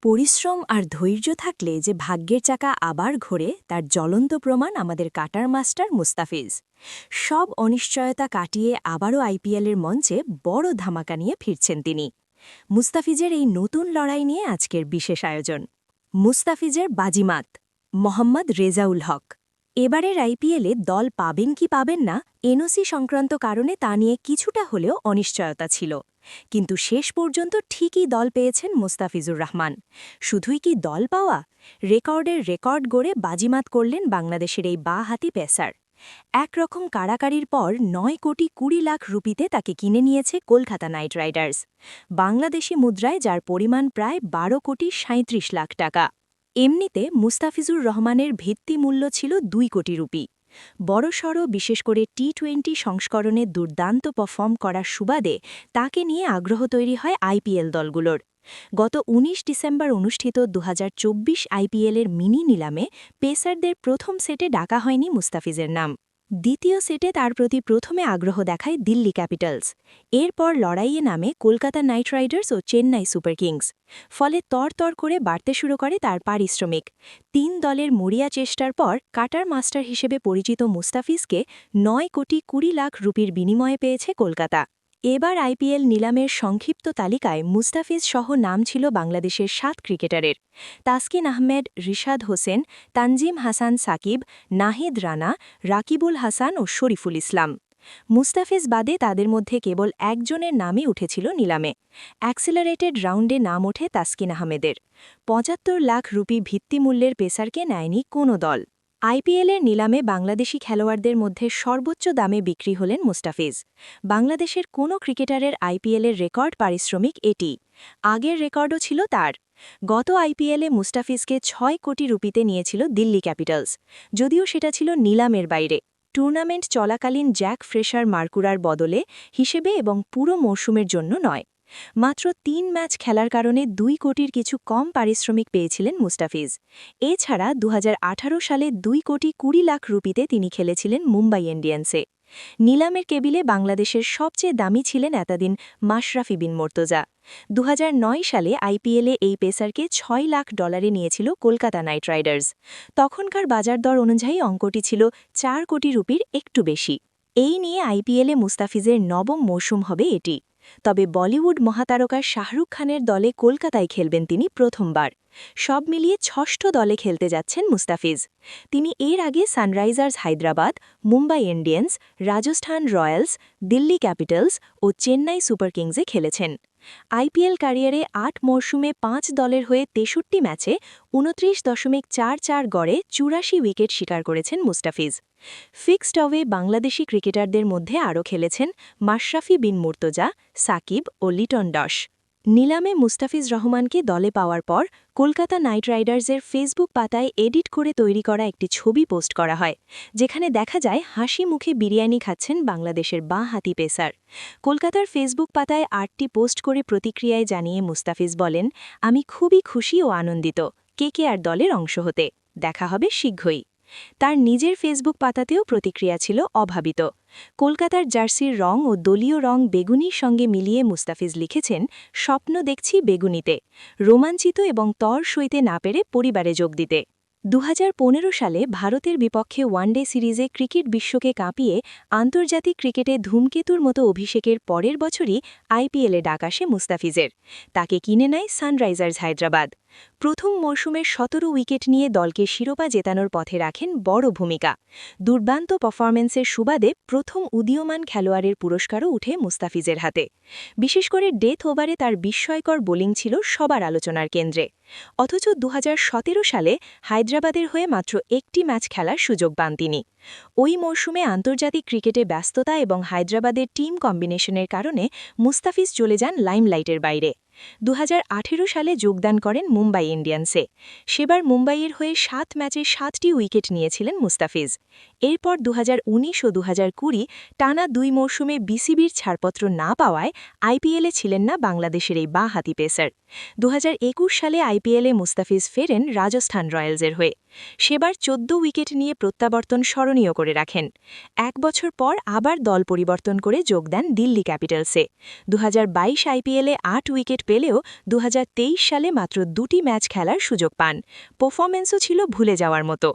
পরিশ্রম আর ধৈর্য থাকলে যে ভাগ্যের চাকা আবার ঘোরে তার জ্বলন্ত প্রমাণ আমাদের কাটার মাস্টার মুস্তাফিজ। সব অনিশ্চয়তা কাটিয়ে আবারও আইপিএলের মঞ্চে বড় ধামাকা নিয়ে ফিরছেন তিনি। মুস্তাফিজের এই নতুন লড়াই নিয়ে আজকের বিশেষ আয়োজন। মুস্তাফিজের বাজিমাত, মোহাম্মদ রেজাউল হক। এবারের আইপিএলে দল পাবেন কি পাবেন না, এনওসি সংক্রান্ত কারণে তা নিয়ে কিছুটা হলেও অনিশ্চয়তা ছিল, কিন্তু শেষ পর্যন্ত ঠিকই দল পেয়েছেন মুস্তাফিজুর রহমান। শুধুই কি দল পাওয়া, রেকর্ডের রেকর্ড গড়ে বাজিমাত করলেন বাংলাদেশের এই বাঁ-হাতি পেসার। একরকম কাড়াকাড়ির পর ৯,২০,০০,০০০ রুপিতে তাকে কিনে নিয়েছে কলকাতা নাইট রাইডার্স, বাংলাদেশি মুদ্রায় যার পরিমাণ প্রায় ১২,৩৭,০০,০০০ টাকা। এমনিতে মুস্তাফিজুর রহমানের ভিত্তিমূল্য ছিল ২ কোটি রুপি। বড়সড় বিশেষ করে টি-20 সংস্করণে দুর্দান্ত পারফর্ম করার সুবাদে তাকে নিয়ে আগ্রহ তৈরি হয় আইপিএল দলগুলোর। গত ১৯ ডিসেম্বর অনুষ্ঠিত ২০২৪ আইপিএলের মিনি নিলামে পেসারদের প্রথম সেটে ডাকা হয়নি মুস্তাফিজের নাম। দ্বিতীয় সেটে তার প্রতি প্রথমে আগ্রহ দেখায় দিল্লি ক্যাপিটালস। এরপর লড়াইয়ে নামে কলকাতা নাইট রাইডার্স ও চেন্নাই সুপার কিংস। ফলে তরতর করে বাড়তে শুরু করে তার পারিশ্রমিক। ৩ দলের মরিয়া চেষ্টার পর কাটার মাস্টার হিসেবে পরিচিত মুস্তাফিজকে ৯,২০,০০,০০০ রুপির বিনিময়ে পেয়েছে কলকাতা। এবার আইপিএল নিলামের সংক্ষিপ্ত তালিকায় মুস্তাফিজ সহ নাম ছিল বাংলাদেশের ৭ ক্রিকেটারের: তাসকিন আহমেদ, রিশাদ হোসেন, তানজিম হাসান সাকিব, নাহিদ রানা, রাকিবুল হাসান ও শরীফুল ইসলাম। মুস্তাফিজ বাদে তাদের মধ্যে কেবল একজনের নামই উঠেছিল নিলামে। অ্যাক্সিলারেটেড রাউন্ডে নাম ওঠে তাসকিন আহমেদের। ৭৫ লাখ রুপি ভিত্তিমূল্যের পেসারকে নেয়নি কোনো দল। আইপিএলের নিলামে বাংলাদেশি খেলোয়াড়দের মধ্যে সর্বোচ্চ দামে বিক্রি হলেন মুস্তাফিজ। বাংলাদেশের কোনো ক্রিকেটারের আইপিএলের রেকর্ড পারিশ্রমিক এটি। আগের রেকর্ডও ছিল তার। গত আইপিএলে মুস্তাফিজকে ৬ কোটি রুপিতে নিয়েছিল দিল্লি ক্যাপিটালস, যদিও সেটা ছিল নিলামের বাইরে, টুর্নামেন্ট চলাকালীন জ্যাক ফ্রেশার মার্কুরার বদলে হিসেবে এবং পুরো মৌসুমের জন্য নয়। মাত্র ৩ ম্যাচ খেলার কারণে ২ কোটির কিছু কম পারিশ্রমিক পেয়েছিলেন মুস্তাফিজ। এছাড়া ২০১৮ সালে ২,২০,০০,০০০ রুপিতে তিনি খেলেছিলেন মুম্বাই ইন্ডিয়ান্সে। নিলামের কেবিলে বাংলাদেশের সবচেয়ে দামি ছিলেন এতদিন মাশরাফি বিন মুর্তজা। ২০০৯ সালে আইপিএলে এই পেসারকে $৬ লাখ নিয়েছিল কলকাতা নাইট রাইডার্স। তখনকার বাজার দর অনুযায়ী অঙ্কটি ছিল ৪ কোটি রুপির একটু বেশি। এই নিয়ে আইপিএলে মুস্তাফিজের নবম মৌসুম হবে এটি। তবে বলিউড মহাতারকা শাহরুখ খানের দলে কলকাতায় খেলবেন তিনি প্রথমবার। সব মিলিয়ে ৬ষ্ঠ দলে খেলতে যাচ্ছেন মুস্তাফিজ। তিনি এর আগে Sunrisers Hyderabad, Mumbai Indians, Rajasthan Royals, Delhi Capitals ও চেন্নাই সুপার কিংসে খেলেছেন। আইপিএল ক্যারিয়ারে ৮ মরশুমে ৫ দলের হয়ে ৬৩ ম্যাচে ২৯.৪৪ গড়ে ৮৪ উইকেট শিকার করেছেন মুস্তাফিজ। ফিক্সড অফে বাংলাদেশি ক্রিকেটারদের মধ্যে আরও খেলেছেন মাশরাফি বিন মুর্তজা, সাকিব ও লিটন দাস। নিলামে মুস্তাফিজ রহমানকে দলে পাওয়ার পর কলকাতা নাইট রাইডার্সের ফেসবুক পাতায় এডিট করে তৈরি করা একটি ছবি পোস্ট করা হয়, যেখানে দেখা যায় হাসি মুখে বিরিয়ানি খাচ্ছেন বাংলাদেশের বাঁ-হাতি পেসার। কলকাতার ফেসবুক পাতায় ৮টি পোস্ট করে প্রতিক্রিয়ায় জানিয়ে মুস্তাফিজ বলেন, আমি খুবই খুশি ও আনন্দিত কেকেআর দলের অংশ হতে। দেখা হবে শীঘ্রই। তার নিজের ফেসবুক পাতাতেও প্রতিক্রিয়া ছিল অভাবিত। কলকাতার জার্সির রং ও দলীয় রং বেগুনির সঙ্গে মিলিয়ে মুস্তাফিজ লিখেছেন, স্বপ্ন দেখছি বেগুনিতে, রোমাঞ্চিত এবং তর সইতে না পেরে পরিবারে যোগ দিতে। ২০১৫ সালে ভারতের বিপক্ষে ওয়ানডে সিরিজে ক্রিকেট বিশ্বকে কাঁপিয়ে আন্তর্জাতিক ক্রিকেটে ধূমকেতুর মতো অভিষেকের পরের বছরই আইপিএলে ডাক আসে মুস্তাফিজের। তাকে কিনে নেয় সানরাইজার্স হায়দ্রাবাদ। প্রথম মরশুমের ১৭ উইকেট নিয়ে দলকে শিরোপা জেতানোর পথে রাখেন বড় ভূমিকা। দুর্দান্ত পারফরম্যান্সের সুবাদে প্রথম উদীয়মান খেলোয়াড়ের পুরস্কারও উঠে মুস্তাফিজের হাতে। বিশেষ করে ডেথ ওভারে তার বিস্ময়কর বোলিং ছিল সবার আলোচনার কেন্দ্রে। অথচ ২০১৭ সালে হায়দ্রাবাদের হয়ে মাত্র একটি ম্যাচ খেলার সুযোগ পান তিনি। ওই মরশুমে আন্তর্জাতিক ক্রিকেটে ব্যস্ততা এবং হায়দ্রাবাদের টিম কম্বিনেশনের কারণে মুস্তাফিজ চলে যান লাইমলাইটের বাইরে। ২০১৮ সালে যোগদান করেন মুম্বাই ইন্ডিয়ান্সে। সেবার মুম্বাইয়ের হয়ে ৭ ম্যাচে ৭টি উইকেট নিয়েছিলেন মুস্তাফিজ। এরপর ২০১৯ ও ২০২০ টানা ২ মরশুমে বিসিবির ছাড়পত্র না পাওয়ায় আইপিএলে ছিলেন না বাংলাদেশের এই বাঁ-হাতি পেসার। ২০২১ সালে আইপিএলে মুস্তাফিজ ফেরেন রাজস্থান রয়্যালসের হয়ে। সেবার ১৪ উইকেট নিয়ে প্রত্যাবর্তন স্মরণীয় করে রাখেন। ১ বছর পর আবার দল পরিবর্তন করে যোগ দেন দিল্লি ক্যাপিটালসে। ২০২২ আইপিএলে ৮ উইকেট পেলেও ২০২৩ সালে মাত্র ২টি ম্যাচ খেলার সুযোগ পান। পারফরম্যান্সও ছিল ভুলে যাওয়ার মতো।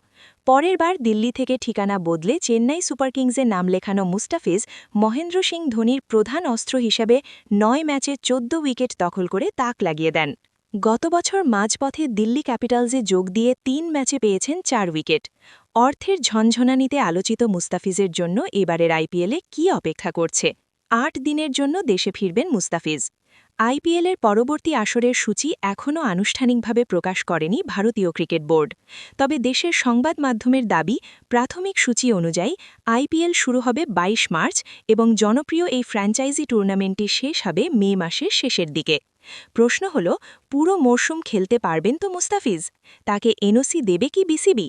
পরের বার দিল্লি থেকে ঠিকানা বদলে চেন্নাই সুপার কিংসে নাম লেখানো মুস্তাফিজ মহেন্দ্র সিং ধোনির প্রধান অস্ত্র হিসেবে ৯ ম্যাচে ১৪ উইকেট দখল করে তাক লাগিয়ে দেন। গত বছর মাঝপথে দিল্লি ক্যাপিটালসে যোগ দিয়ে ৩ ম্যাচে পেয়েছেন ৪ উইকেট। অর্থের ঝনঝনানিতে আলোচিত মুস্তাফিজের জন্য এবারের আইপিএলে কী অপেক্ষা করছে? ৮ দিনের জন্য দেশে ফিরবেন মুস্তাফিজ। আইপিএলের পরবর্তী আসরের সূচি এখনও আনুষ্ঠানিকভাবে প্রকাশ করেনি ভারতীয় ক্রিকেট বোর্ড। তবে দেশের সংবাদ মাধ্যমের দাবি, প্রাথমিক সূচি অনুযায়ী আইপিএল শুরু হবে ২২ মার্চ এবং জনপ্রিয় এই ফ্র্যাঞ্চাইজি টুর্নামেন্টটি শেষ হবে মে মাসের শেষের দিকে। প্রশ্ন হল, পুরো মরশুম খেলতে পারবেন তো মুস্তাফিজ? তাকে এনওসি দেবে কি বিসিবি?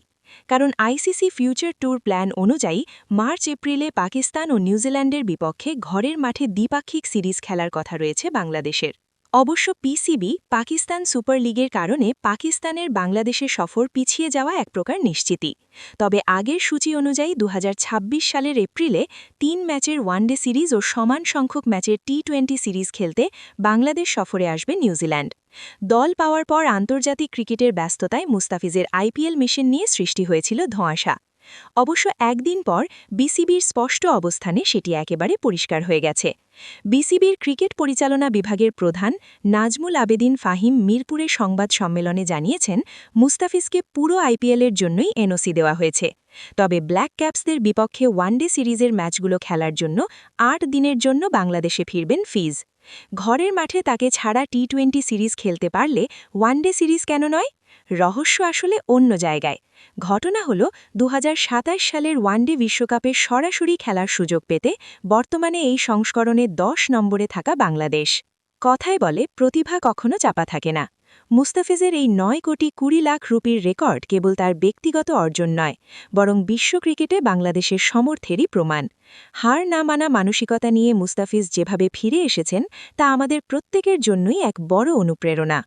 কারণ আইসিসি ফিউচার ট্যুর প্ল্যান অনুযায়ী মার্চ-এপ্রিলে পাকিস্তান ও নিউজিল্যান্ডের বিপক্ষে ঘরের মাঠে দ্বিপাক্ষিক সিরিজ খেলার কথা রয়েছে বাংলাদেশের। অবশ্য পিসিবি পাকিস্তান সুপার লিগের কারণে পাকিস্তানের বাংলাদেশের সফর পিছিয়ে যাওয়া এক প্রকার নিশ্চিতই। তবে আগের সূচি অনুযায়ী ২০২৬ সালের এপ্রিলে ৩ ম্যাচের ওয়ানডে সিরিজ ও সমান সংখ্যক ম্যাচের টি-20 সিরিজ খেলতে বাংলাদেশ সফরে আসবে নিউজিল্যান্ড। দল পাওয়ার পর আন্তর্জাতিক ক্রিকেটের ব্যস্ততায় মুস্তাফিজের আইপিএল মিশন নিয়ে সৃষ্টি হয়েছিল ধোঁয়াশা। অবশ্য একদিন পর বিসিবির স্পষ্ট অবস্থানে সেটি একেবারে পরিষ্কার হয়ে গেছে। বিসিবির ক্রিকেট পরিচালনা বিভাগের প্রধান নাজমুল আবেদিন ফাহিম মিরপুরের সংবাদ সম্মেলনে জানিয়েছেন, মুস্তাফিজকে পুরো আইপিএলের জন্যই এনওসি দেওয়া হয়েছে। তবে ব্ল্যাক ক্যাপসদের বিপক্ষে ওয়ানডে সিরিজের ম্যাচগুলো খেলার জন্য ৮ দিনের জন্য বাংলাদেশে ফিরবেন ফিজ। ঘরের মাঠে তাকে ছাড়া টি-20 সিরিজ খেলতে পারলে ওয়ানডে সিরিজ কেন নয়? রহস্য আসলে অন্য জায়গায়। ঘটনা হল, ২০২৭ সালের ওয়ানডে বিশ্বকাপে সরাসরি খেলার সুযোগ পেতে বর্তমানে এই সংস্করণে ১০ নম্বরে থাকা বাংলাদেশ। কথায় বলে, প্রতিভা কখনো চাপা থাকে না। মুস্তাফিজের এই ৯ কোটি ২০ লাখ রুপির রেকর্ড কেবল তার ব্যক্তিগত অর্জন নয়, বরং বিশ্ব ক্রিকেটে বাংলাদেশের সমর্থেরই প্রমাণ। হার না মানা মানসিকতা নিয়ে মুস্তাফিজ যেভাবে ফিরে এসেছেন, তা আমাদের প্রত্যেকের জন্যই এক বড় অনুপ্রেরণা।